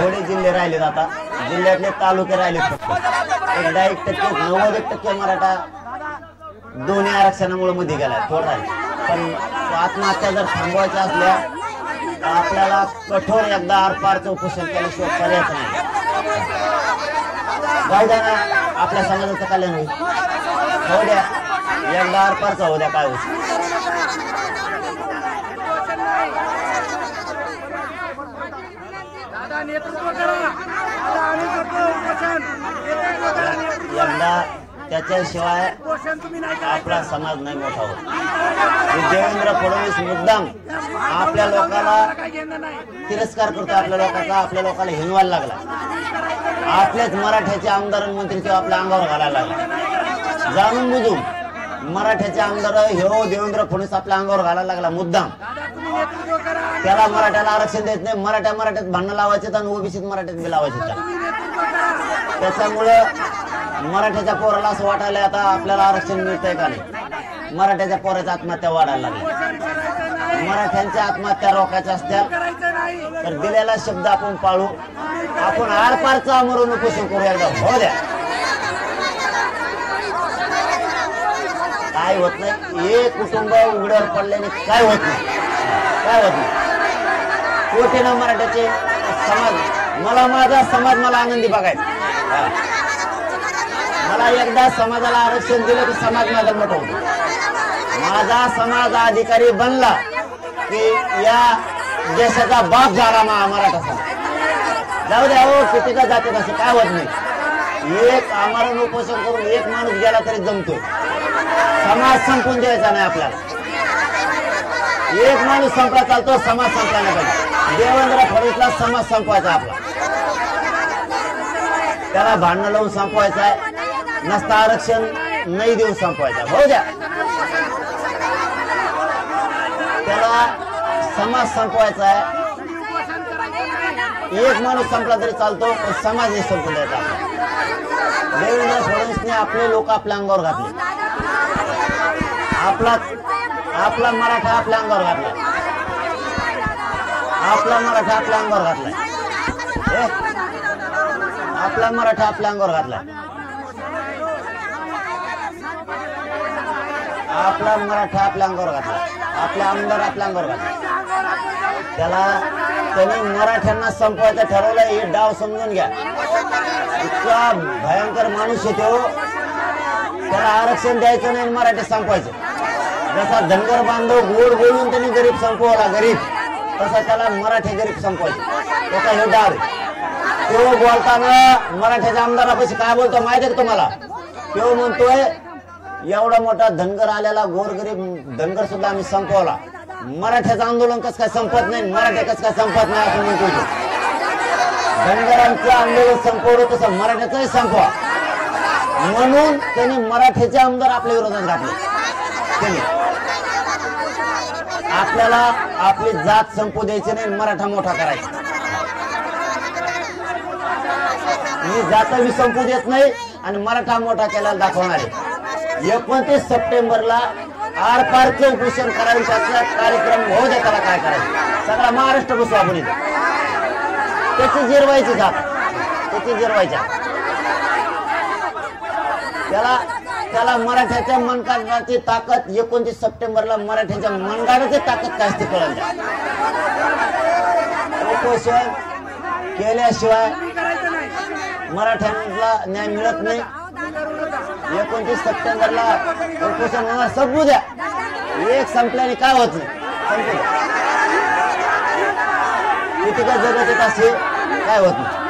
थोडे जिल्हे राहिले आता, जिल्ह्यातले तालुके राहिले फक्त 1% 90% मराठा दोन्ही आरक्षणामुळे मध्ये गेला थोडा राहील. पण आत्महत्या जर थांबवायच्या असल्या तर आपल्याला कठोर एकदा आरपारचं उपोषण केल्याशिवाय पर्यायच नाही. जाऊ द्या ना, आपल्या समाजाचं कल्याण होईल. होऊ द्या, एकदा आरपारचा होऊ द्या, काय होईल. एकदा त्याच्याशिवाय आपला समाज नाही मोठा होत. देवेंद्र फडणवीस मुद्दाम आपल्या लोकांना तिरस्कार करतो, आपल्या लोकांचा आपल्या लोकांना हिनवायला लागला. आपल्याच मराठ्याचे आमदार आणि मंत्री किंवा आपल्या अंगावर घालायला लागला. जाणून बुजून मराठ्याचे आमदार हे देवेंद्र फडणवीस आपल्या अंगावर घालायला लागला मुद्दाम. त्याला मराठ्याला आरक्षण देत नाही, मराठ्यात भांडणं लावायचे आणि ओबीसीत मराठ्यात बी लावायचे. त्याच्यामुळं मराठ्याच्या पोराला असं वाटायला आता आपल्याला आरक्षण मिळतंय का नाही. मराठ्याच्या पोराच्या आत्महत्या वाढायला लागली. मराठ्यांच्या आत्महत्या रोखायच्या असत्या तर दिलेला शब्द आपण पाळू. आपण आरपारचं आमरण उपोषण करू एकदा, हो द्या. काय होत नाही, एक कुटुंब उघड्यावर पडल्याने काय होत नाही, काय होत नाही. कोटीनं मराठ्याचे समाज, मला माझा समाज मला आनंदी बघायचा. मला एकदा समाजाला आरक्षण दिलं की समाज माझा मोठा होतो. माझा समाज अधिकारी बनला की या देशाचा बाप झाला मराठा समाज. जाऊ द्या हो, किती का जाते तसे काय होत नाही. एक आमरण उपोषण करून एक माणूस गेला तरी जमतो. समाज संपून द्यायचा नाही आपल्याला. एक माणूस संपला चालतो, समाज संपला नाही पाहिजे. देवेंद्र फडणवीसला समाज संपवायचा आपला, त्याला भांडणं लावून संपवायचं आहे. नसता आरक्षण नाही देऊन संपवायचं, हो द्या. त्याला समाज संपवायचा आहे. एक माणूस संपला तरी चालतो, पण समाज नाही संपून द्यायचा. देवेंद्र फडणवीसने आपले लोक आपल्या अंगावर घातले. आपला मराठा आपल्या अंगावर घातला. आपला मराठा आपल्या अंगावर घातलाय. आपला मराठा आपल्या अंगावर घातलाय. आपला मराठा आपल्या अंगावर घातलाय. आपले आमदार आपल्या अंगावर घातलाय. त्याने मराठ्यांना संपवायचं ठरवलं. हे डाव समजून घ्या. इतका भयंकर माणूस येतो. त्याला आरक्षण द्यायचं नाही, मराठी संपवायचं. जसा धनगर बांधव गोड बोलून त्यांनी गरीब संपवला, गरीब, तसा त्याला मराठी गरीब संपवायचं. त्याचा हे डाव. तो बोलताना मराठ्याच्या आमदारापाशी काय बोलतो माहिती आहे का तुम्हाला? तो म्हणतोय एवढा मोठा धनगर आलेला गोरगरीब धनगर सुद्धा आम्ही संपवला. मराठ्याचं आंदोलन कसं काय संपत नाही, मराठा कसं काय संपत नाही असं म्हणतो. धनगरांचं आंदोलन संपवलं तसं मराठ्याचंही संपवा म्हणून त्यांनी मराठ्याचे आमदार आपल्या विरोधात घातले. त्यांनी आपल्याला आपली जात संपू द्यायची नाही, मराठा मोठा करायचा. मी जात मी संपू देत नाही आणि मराठा मोठा केला दाखवणार आहे. 29 सप्टेंबरला आरपारचं उपोषण करायचा कार्यक्रम होऊ द्या. त्याला काय करायचं, सगळा महाराष्ट्र बसू आपण इथं. त्याची जिरवायची जात, त्याची जिरवायच्या. त्याला मराठ्याच्या मनकाडाची ताकद 29 सप्टेंबरला मराठ्याच्या मनकाडाची ताकद काय असते कळलं. उपोषण केल्याशिवाय मराठ्यांना न्याय मिळत नाही. 29 सप्टेंबरला उपोषण संपू द्या. एक संपल्याने काय होत नाही, संपू द्या. किती काय जगत येत असे काय होत नाही,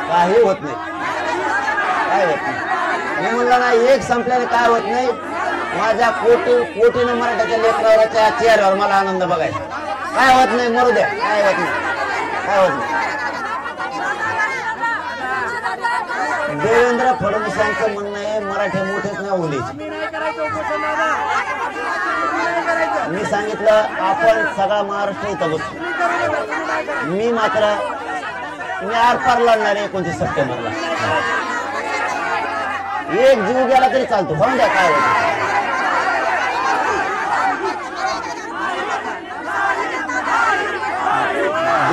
काही होत नाही, काय होत नाही. मी म्हणलं ना, एक संपल्याने काय होत नाही. माझ्या कोटीनं मराठ्याच्या लेकरावरच्या चेहऱ्यावर मला आनंद बघायचा. काय होत नाही, मरू द्या, काय होत नाही, काय होत नाही. देवेंद्र फडणवीसांचं म्हणणं आहे मराठे मोठेच नाही ओलीचे. मी सांगितलं आपण सगळा महाराष्ट्र इथं बसतो. मी आरपार लढणार आहे 29 सप्टेंबरला. एक जीव गेला तरी चालतो, हो द्या, काय होतं.